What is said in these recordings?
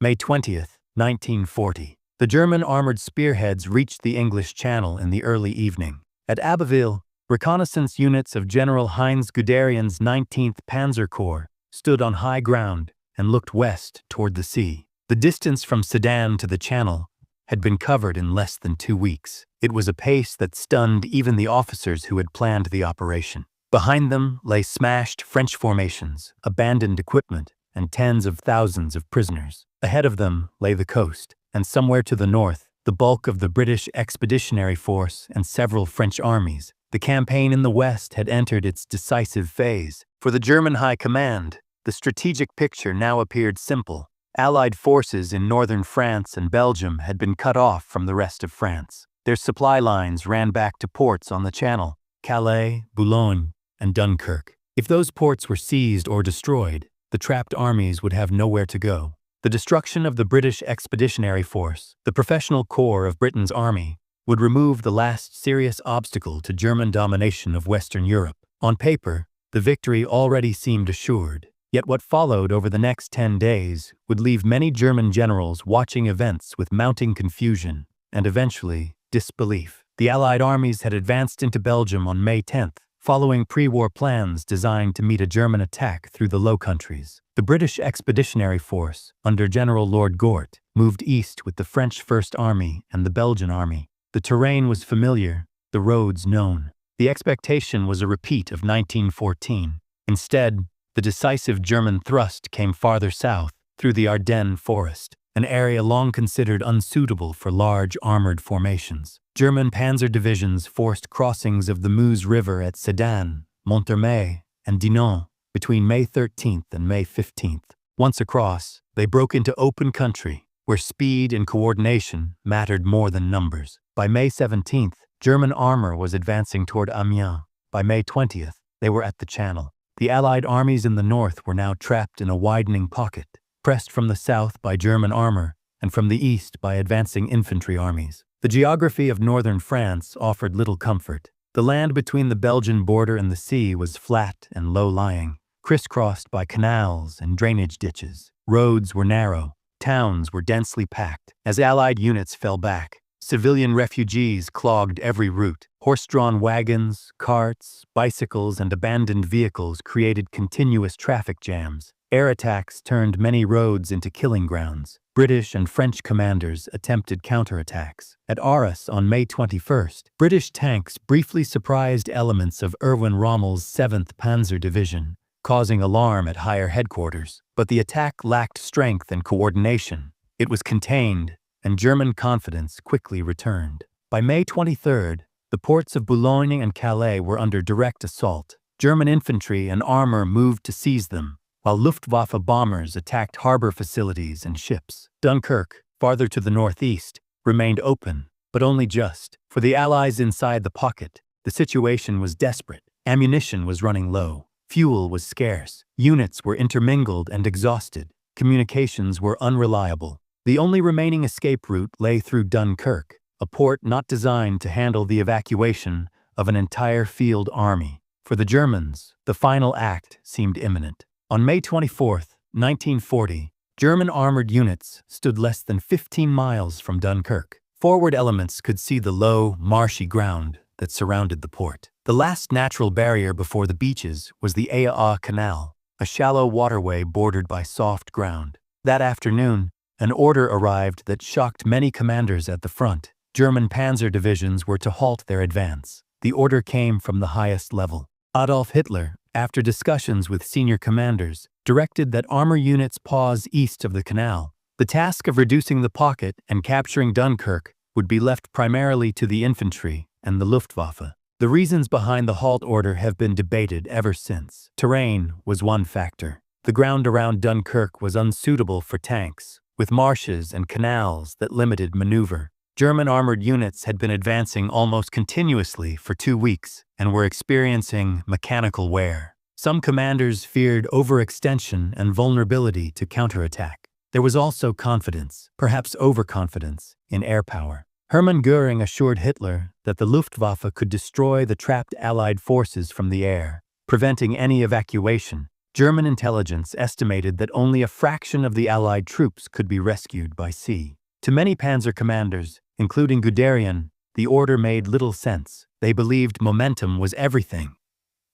May 20, 1940. The German armored spearheads reached the English Channel in the early evening. At Abbeville, reconnaissance units of General Heinz Guderian's 19th Panzer Corps stood on high ground and looked west toward the sea. The distance from Sedan to the Channel had been covered in less than 2 weeks. It was a pace that stunned even the officers who had planned the operation. Behind them lay smashed French formations, abandoned equipment, and tens of thousands of prisoners. Ahead of them lay the coast, and somewhere to the north, the bulk of the British Expeditionary Force and several French armies. The campaign in the west had entered its decisive phase. For the German High Command, the strategic picture now appeared simple. Allied forces in northern France and Belgium had been cut off from the rest of France. Their supply lines ran back to ports on the Channel, Calais, Boulogne, and Dunkirk. If those ports were seized or destroyed, the trapped armies would have nowhere to go. The destruction of the British Expeditionary Force, the professional corps of Britain's army, would remove the last serious obstacle to German domination of Western Europe. On paper, the victory already seemed assured. Yet what followed over the next 10 days would leave many German generals watching events with mounting confusion and eventually disbelief. The Allied armies had advanced into Belgium on May 10th, following pre-war plans designed to meet a German attack through the Low Countries. The British Expeditionary Force, under General Lord Gort, moved east with the French First Army and the Belgian Army. The terrain was familiar, the roads known. The expectation was a repeat of 1914. Instead, the decisive German thrust came farther south, through the Ardennes forest, an area long considered unsuitable for large armored formations. German panzer divisions forced crossings of the Meuse River at Sedan, Monthermé, and Dinant between May 13th and May 15th. Once across, they broke into open country, where speed and coordination mattered more than numbers. By May 17th, German armor was advancing toward Amiens. By May 20th, they were at the Channel. The Allied armies in the north were now trapped in a widening pocket, pressed from the south by German armor and from the east by advancing infantry armies. The geography of northern France offered little comfort. The land between the Belgian border and the sea was flat and low-lying, crisscrossed by canals and drainage ditches. Roads were narrow, towns were densely packed. As Allied units fell back, civilian refugees clogged every route. Horse-drawn wagons, carts, bicycles, and abandoned vehicles created continuous traffic jams. Air attacks turned many roads into killing grounds. British and French commanders attempted counterattacks. At Arras on May 21st, British tanks briefly surprised elements of Erwin Rommel's 7th Panzer Division, causing alarm at higher headquarters. But the attack lacked strength and coordination. It was contained, and German confidence quickly returned. By May 23rd, the ports of Boulogne and Calais were under direct assault. German infantry and armor moved to seize them, while Luftwaffe bombers attacked harbor facilities and ships. Dunkirk, farther to the northeast, remained open, but only just. For the Allies inside the pocket, the situation was desperate. Ammunition was running low. Fuel was scarce. Units were intermingled and exhausted. Communications were unreliable. The only remaining escape route lay through Dunkirk, a port not designed to handle the evacuation of an entire field army. For the Germans, the final act seemed imminent. On May 24th, 1940, German armored units stood less than 15 miles from Dunkirk. Forward elements could see the low, marshy ground that surrounded the port. The last natural barrier before the beaches was the Aa Canal, a shallow waterway bordered by soft ground. That afternoon, an order arrived that shocked many commanders at the front. German panzer divisions were to halt their advance. The order came from the highest level. Adolf Hitler, after discussions with senior commanders, directed that armor units pause east of the canal. The task of reducing the pocket and capturing Dunkirk would be left primarily to the infantry and the Luftwaffe. The reasons behind the halt order have been debated ever since. Terrain was one factor. The ground around Dunkirk was unsuitable for tanks, with marshes and canals that limited maneuver. German armored units had been advancing almost continuously for 2 weeks and were experiencing mechanical wear. Some commanders feared overextension and vulnerability to counterattack. There was also confidence, perhaps overconfidence, in air power. Hermann Göring assured Hitler that the Luftwaffe could destroy the trapped Allied forces from the air, preventing any evacuation German intelligence estimated that only a fraction of the Allied troops could be rescued by sea. To many panzer commanders, including Guderian, the order made little sense. They believed momentum was everything.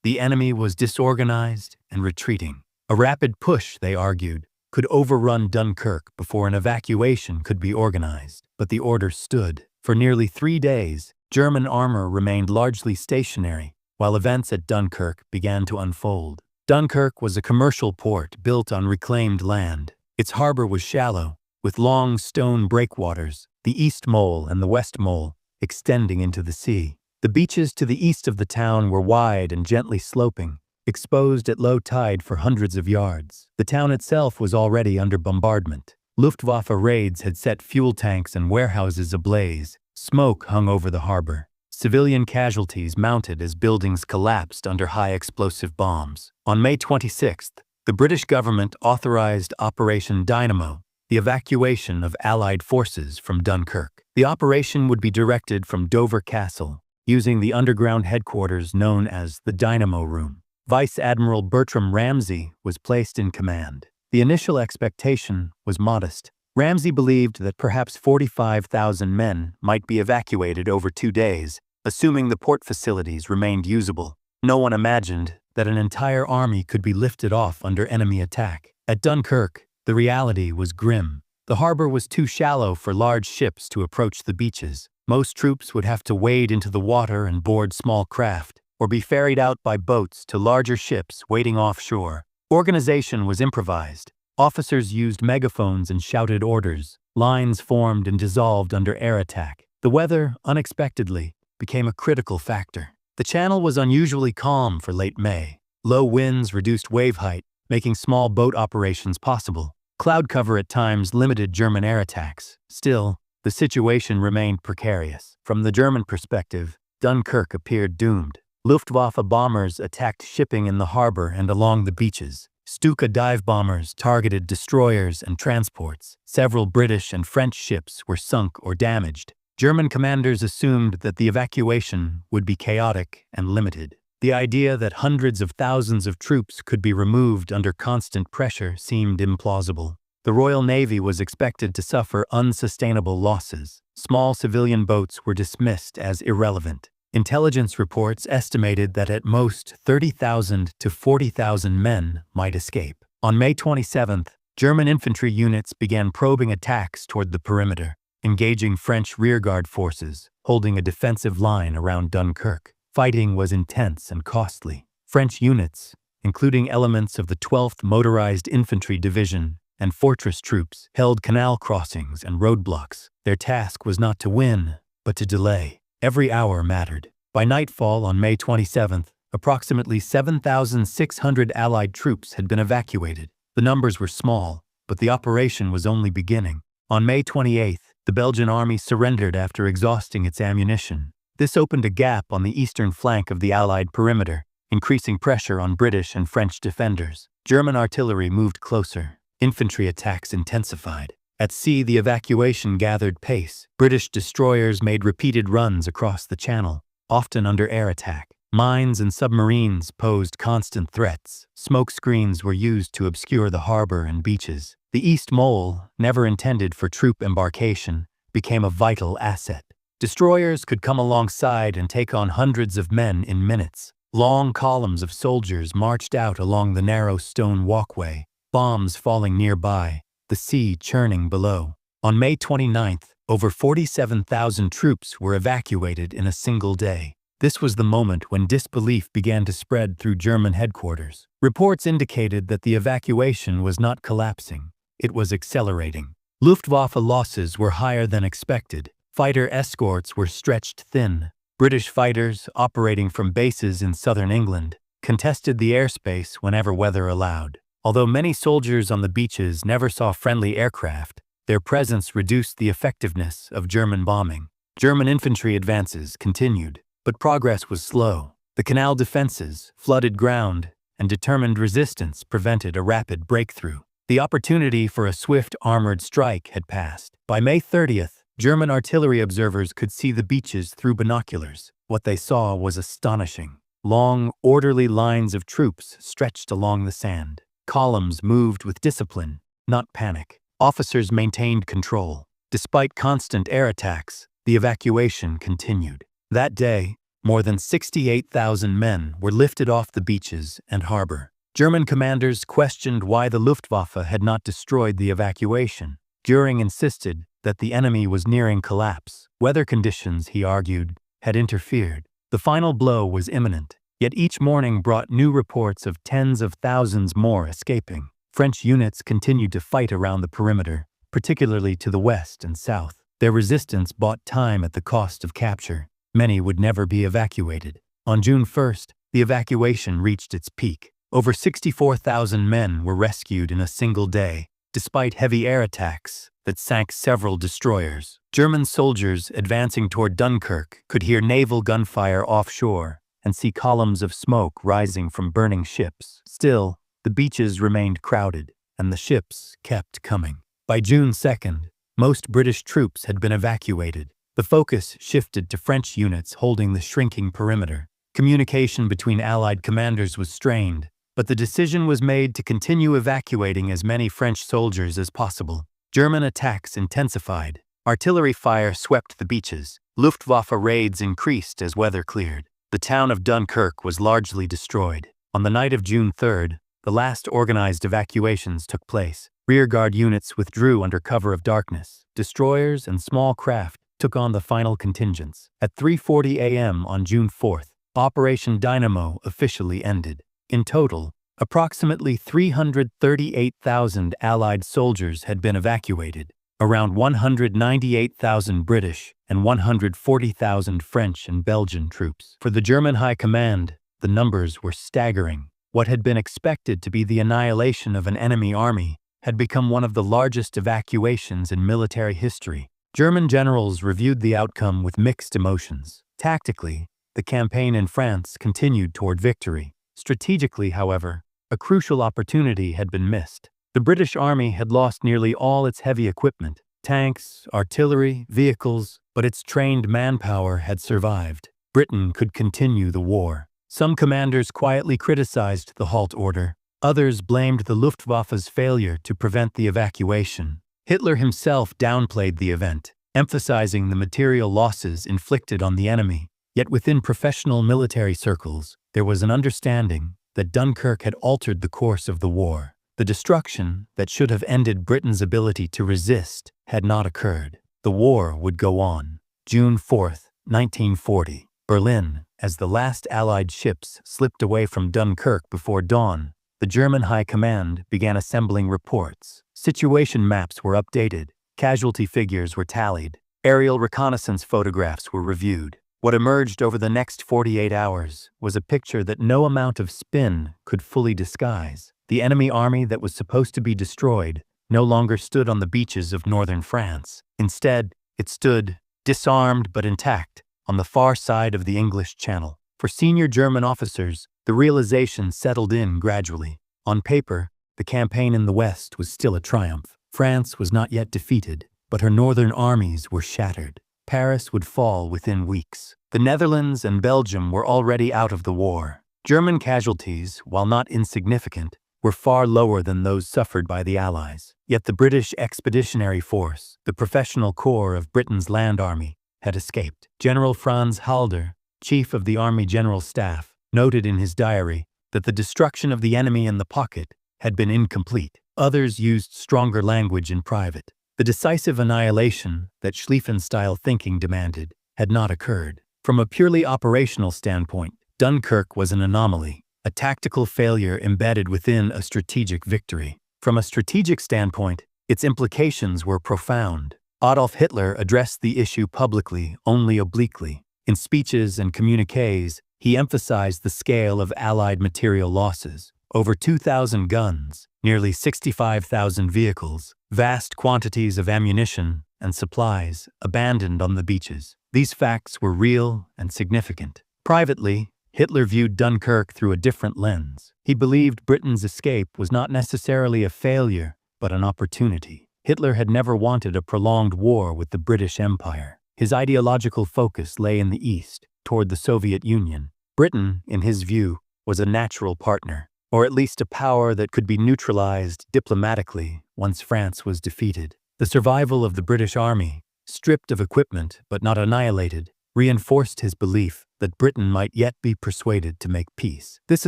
The enemy was disorganized and retreating. A rapid push, they argued, could overrun Dunkirk before an evacuation could be organized. But the order stood. For nearly 3 days, German armor remained largely stationary, while events at Dunkirk began to unfold. Dunkirk was a commercial port built on reclaimed land. Its harbor was shallow, with long stone breakwaters, the East Mole and the West Mole, extending into the sea. The beaches to the east of the town were wide and gently sloping, exposed at low tide for hundreds of yards. The town itself was already under bombardment. Luftwaffe raids had set fuel tanks and warehouses ablaze. Smoke hung over the harbor. Civilian casualties mounted as buildings collapsed under high explosive bombs. On May 26th, the British government authorized Operation Dynamo, the evacuation of Allied forces from Dunkirk. The operation would be directed from Dover Castle, using the underground headquarters known as the Dynamo Room. Vice Admiral Bertram Ramsay was placed in command. The initial expectation was modest. Ramsay believed that perhaps 45,000 men might be evacuated over 2 days, assuming the port facilities remained usable. No one imagined that an entire army could be lifted off under enemy attack. At Dunkirk, the reality was grim. The harbor was too shallow for large ships to approach the beaches. Most troops would have to wade into the water and board small craft, or be ferried out by boats to larger ships waiting offshore. Organization was improvised. Officers used megaphones and shouted orders. Lines formed and dissolved under air attack. The weather, unexpectedly, became a critical factor. The channel was unusually calm for late May. Low winds reduced wave height, making small boat operations possible. Cloud cover at times limited German air attacks. Still, the situation remained precarious. From the German perspective, Dunkirk appeared doomed. Luftwaffe bombers attacked shipping in the harbor and along the beaches. Stuka dive bombers targeted destroyers and transports. Several British and French ships were sunk or damaged. German commanders assumed that the evacuation would be chaotic and limited. The idea that hundreds of thousands of troops could be removed under constant pressure seemed implausible. The Royal Navy was expected to suffer unsustainable losses. Small civilian boats were dismissed as irrelevant. Intelligence reports estimated that at most 30,000 to 40,000 men might escape. On May 27th, German infantry units began probing attacks toward the perimeter, engaging French rearguard forces, holding a defensive line around Dunkirk. Fighting was intense and costly. French units, including elements of the 12th Motorized Infantry Division and fortress troops, held canal crossings and roadblocks. Their task was not to win, but to delay. Every hour mattered. By nightfall on May 27th, approximately 7,600 Allied troops had been evacuated. The numbers were small, but the operation was only beginning. On May 28th, the Belgian army surrendered after exhausting its ammunition. This opened a gap on the eastern flank of the Allied perimeter, increasing pressure on British and French defenders. German artillery moved closer. Infantry attacks intensified. At sea, the evacuation gathered pace. British destroyers made repeated runs across the channel, often under air attack. Mines and submarines posed constant threats. Smoke screens were used to obscure the harbor and beaches. The East Mole, never intended for troop embarkation, became a vital asset. Destroyers could come alongside and take on hundreds of men in minutes. Long columns of soldiers marched out along the narrow stone walkway, bombs falling nearby, the sea churning below. On May 29th, over 47,000 troops were evacuated in a single day. This was the moment when disbelief began to spread through German headquarters. Reports indicated that the evacuation was not collapsing, it was accelerating. Luftwaffe losses were higher than expected. Fighter escorts were stretched thin. British fighters, operating from bases in southern England, contested the airspace whenever weather allowed. Although many soldiers on the beaches never saw friendly aircraft, their presence reduced the effectiveness of German bombing. German infantry advances continued, but progress was slow. The canal defenses, flooded ground, and determined resistance prevented a rapid breakthrough. The opportunity for a swift armored strike had passed. By May 30th, German artillery observers could see the beaches through binoculars. What they saw was astonishing. Long, orderly lines of troops stretched along the sand. Columns moved with discipline, not panic. Officers maintained control. Despite constant air attacks, the evacuation continued. That day, more than 68,000 men were lifted off the beaches and harbor. German commanders questioned why the Luftwaffe had not destroyed the evacuation. Göring insisted that the enemy was nearing collapse. Weather conditions, he argued, had interfered. The final blow was imminent, yet each morning brought new reports of tens of thousands more escaping. French units continued to fight around the perimeter, particularly to the west and south. Their resistance bought time at the cost of capture. Many would never be evacuated. On June 1st, the evacuation reached its peak. Over 64,000 men were rescued in a single day, despite heavy air attacks that sank several destroyers. German soldiers advancing toward Dunkirk could hear naval gunfire offshore and see columns of smoke rising from burning ships. Still, the beaches remained crowded, and the ships kept coming. By June 2nd, most British troops had been evacuated. The focus shifted to French units holding the shrinking perimeter. Communication between Allied commanders was strained, but the decision was made to continue evacuating as many French soldiers as possible. German attacks intensified. Artillery fire swept the beaches. Luftwaffe raids increased as weather cleared. The town of Dunkirk was largely destroyed. On the night of June 3rd, the last organized evacuations took place. Rearguard units withdrew under cover of darkness. Destroyers and small craft took on the final contingents. At 3:40 a.m. on June 4th, Operation Dynamo officially ended. In total, approximately 338,000 Allied soldiers had been evacuated. Around 198,000 British and 140,000 French and Belgian troops. For the German High Command, the numbers were staggering. What had been expected to be the annihilation of an enemy army had become one of the largest evacuations in military history. German generals reviewed the outcome with mixed emotions. Tactically, the campaign in France continued toward victory. Strategically, however, a crucial opportunity had been missed. The British Army had lost nearly all its heavy equipment, tanks, artillery, vehicles, but its trained manpower had survived. Britain could continue the war. Some commanders quietly criticized the Halt Order. Others blamed the Luftwaffe's failure to prevent the evacuation. Hitler himself downplayed the event, emphasizing the material losses inflicted on the enemy. Yet within professional military circles, there was an understanding that Dunkirk had altered the course of the war. The destruction that should have ended Britain's ability to resist had not occurred. The war would go on. June 4th, 1940. Berlin. As the last Allied ships slipped away from Dunkirk before dawn, the German High Command began assembling reports. Situation maps were updated, casualty figures were tallied, aerial reconnaissance photographs were reviewed. What emerged over the next 48 hours was a picture that no amount of spin could fully disguise. The enemy army that was supposed to be destroyed no longer stood on the beaches of northern France. Instead, it stood, disarmed but intact, on the far side of the English Channel. For senior German officers, the realization settled in gradually. On paper, the campaign in the West was still a triumph. France was not yet defeated, but her northern armies were shattered. Paris would fall within weeks. The Netherlands and Belgium were already out of the war. German casualties, while not insignificant, were far lower than those suffered by the Allies. Yet the British Expeditionary Force, the professional corps of Britain's land army, had escaped. General Franz Halder, chief of the Army General Staff, noted in his diary that the destruction of the enemy in the pocket had been incomplete. Others used stronger language in private. The decisive annihilation that Schlieffen-style thinking demanded had not occurred. From a purely operational standpoint, Dunkirk was an anomaly, a tactical failure embedded within a strategic victory. From a strategic standpoint, its implications were profound. Adolf Hitler addressed the issue publicly only obliquely. In speeches and communiques, he emphasized the scale of Allied material losses. Over 2,000 guns, nearly 65,000 vehicles, vast quantities of ammunition and supplies abandoned on the beaches. These facts were real and significant. Privately, Hitler viewed Dunkirk through a different lens. He believed Britain's escape was not necessarily a failure, but an opportunity. Hitler had never wanted a prolonged war with the British Empire. His ideological focus lay in the East, toward the Soviet Union. Britain, in his view, was a natural partner, or at least a power that could be neutralized diplomatically once France was defeated. The survival of the British Army, stripped of equipment but not annihilated, reinforced his belief that Britain might yet be persuaded to make peace. This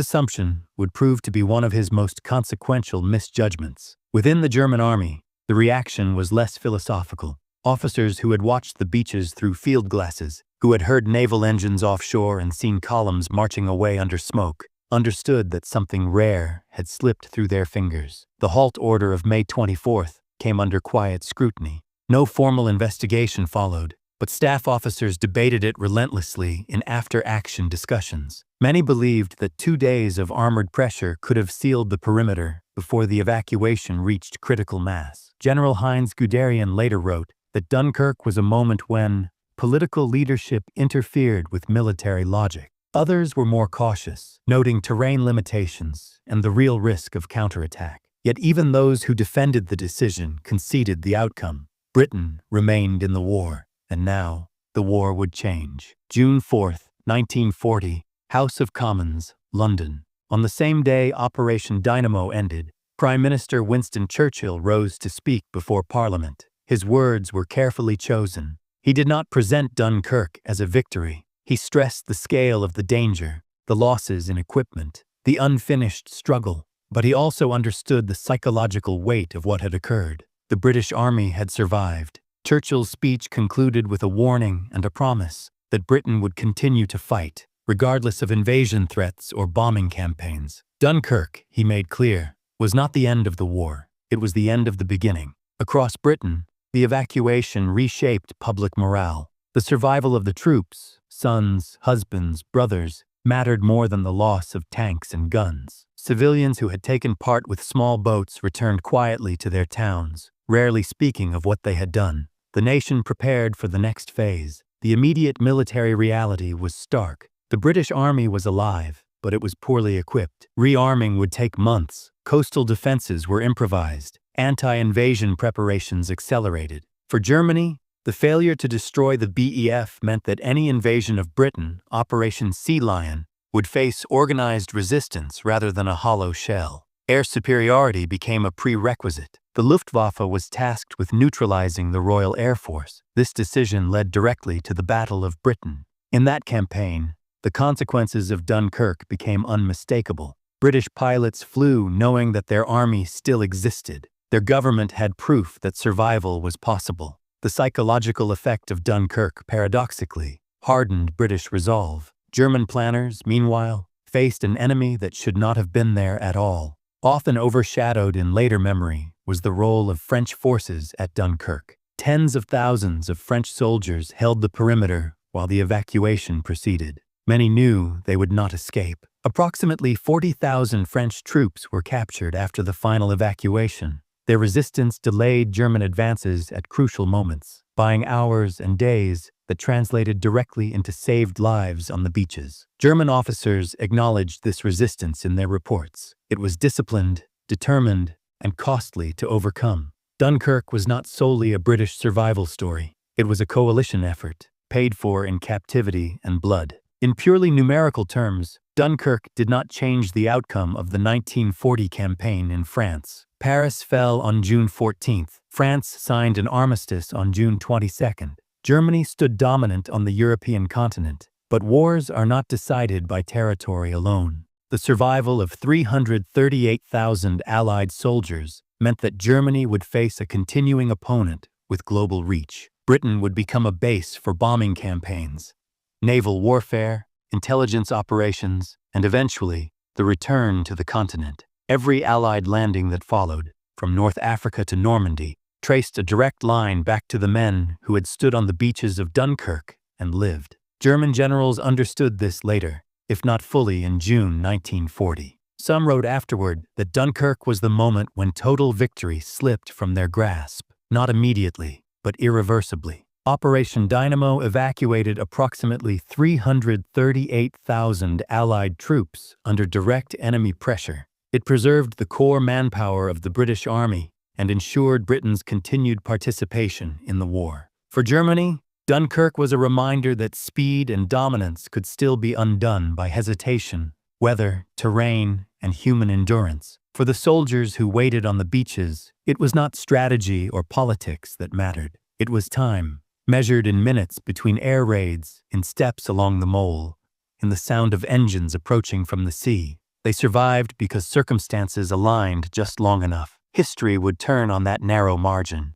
assumption would prove to be one of his most consequential misjudgments. Within the German army, the reaction was less philosophical. Officers who had watched the beaches through field glasses, who had heard naval engines offshore and seen columns marching away under smoke, understood that something rare had slipped through their fingers. The Halt Order of May 24th came under quiet scrutiny. No formal investigation followed, but staff officers debated it relentlessly in after-action discussions. Many believed that 2 days of armored pressure could have sealed the perimeter before the evacuation reached critical mass. General Heinz Guderian later wrote that Dunkirk was a moment when political leadership interfered with military logic. Others were more cautious, noting terrain limitations and the real risk of counterattack. Yet even those who defended the decision conceded the outcome. Britain remained in the war, and now the war would change. June 4, 1940, House of Commons, London. On the same day Operation Dynamo ended, Prime Minister Winston Churchill rose to speak before Parliament. His words were carefully chosen. He did not present Dunkirk as a victory. He stressed the scale of the danger, the losses in equipment, the unfinished struggle, but he also understood the psychological weight of what had occurred. The British Army had survived. Churchill's speech concluded with a warning and a promise that Britain would continue to fight, regardless of invasion threats or bombing campaigns. Dunkirk, he made clear, was not the end of the war. It was the end of the beginning. Across Britain, the evacuation reshaped public morale. The survival of the troops, sons, husbands, brothers, mattered more than the loss of tanks and guns. Civilians who had taken part with small boats returned quietly to their towns, rarely speaking of what they had done. The nation prepared for the next phase. The immediate military reality was stark. The British Army was alive, but it was poorly equipped. Rearming would take months. Coastal defenses were improvised. Anti-invasion preparations accelerated. For Germany, the failure to destroy the BEF meant that any invasion of Britain, Operation Sea Lion, would face organized resistance rather than a hollow shell. Air superiority became a prerequisite. The Luftwaffe was tasked with neutralizing the Royal Air Force. This decision led directly to the Battle of Britain. In that campaign, the consequences of Dunkirk became unmistakable. British pilots flew knowing that their army still existed. Their government had proof that survival was possible. The psychological effect of Dunkirk, paradoxically, hardened British resolve. German planners, meanwhile, faced an enemy that should not have been there at all. Often overshadowed in later memory was the role of French forces at Dunkirk. Tens of thousands of French soldiers held the perimeter while the evacuation proceeded. Many knew they would not escape. Approximately 40,000 French troops were captured after the final evacuation. Their resistance delayed German advances at crucial moments, buying hours and days that translated directly into saved lives on the beaches. German officers acknowledged this resistance in their reports. It was disciplined, determined, and costly to overcome. Dunkirk was not solely a British survival story. It was a coalition effort, paid for in captivity and blood. In purely numerical terms, Dunkirk did not change the outcome of the 1940 campaign in France. Paris fell on June 14th. France signed an armistice on June 22nd. Germany stood dominant on the European continent. But wars are not decided by territory alone. The survival of 338,000 Allied soldiers meant that Germany would face a continuing opponent with global reach. Britain would become a base for bombing campaigns, naval warfare, intelligence operations, and eventually, the return to the continent. Every Allied landing that followed, from North Africa to Normandy, traced a direct line back to the men who had stood on the beaches of Dunkirk and lived. German generals understood this later, if not fully in June 1940. Some wrote afterward that Dunkirk was the moment when total victory slipped from their grasp, not immediately, but irreversibly. Operation Dynamo evacuated approximately 338,000 Allied troops under direct enemy pressure. It preserved the core manpower of the British Army and ensured Britain's continued participation in the war. For Germany, Dunkirk was a reminder that speed and dominance could still be undone by hesitation, weather, terrain, and human endurance. For the soldiers who waited on the beaches, it was not strategy or politics that mattered. It was time, measured in minutes between air raids, in steps along the mole, in the sound of engines approaching from the sea. They survived because circumstances aligned just long enough. History would turn on that narrow margin.